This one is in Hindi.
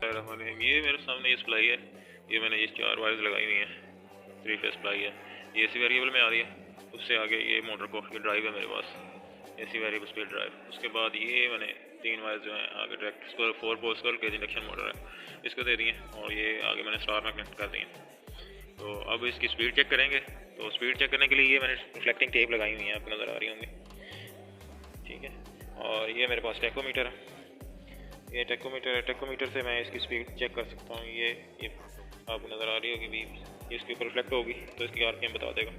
ये मेरे सामने ये सप्लाई है, ये मैंने ये 4 वायर्स लगाई हुई हैं, 3 फेस सप्लाई है, ये एसी वेरिएबल में आ रही है। उससे आगे ये मोटर को ये ड्राइव है मेरे पास, एसी वेरिएबल स्पीड ड्राइव। उसके बाद ये मैंने 3 वायर्स जो हैं आगे डायरेक्ट 4 पोल्स का केज इंडक्शन मोटर है, इसको दे दिए और ये आगे मैंने स्टार में कनेक्ट कर दिए। तो अब इसकी स्पीड चेक करेंगे। तो स्पीड चेक करने के लिए ये मैंने रिफ्लेक्टिंग टेप लगाई हुई है, आपको नज़र आ रही होंगी, ठीक है। और ये मेरे पास टेकोमीटर है, ये टेकोमीटर है, टेकोमीटर से मैं इसकी स्पीड चेक कर सकता हूँ। ये आपको नज़र आ रही होगी भी, इसके ऊपर रिफ्लेक्ट होगी तो इसकी आरपीएम बता देगा।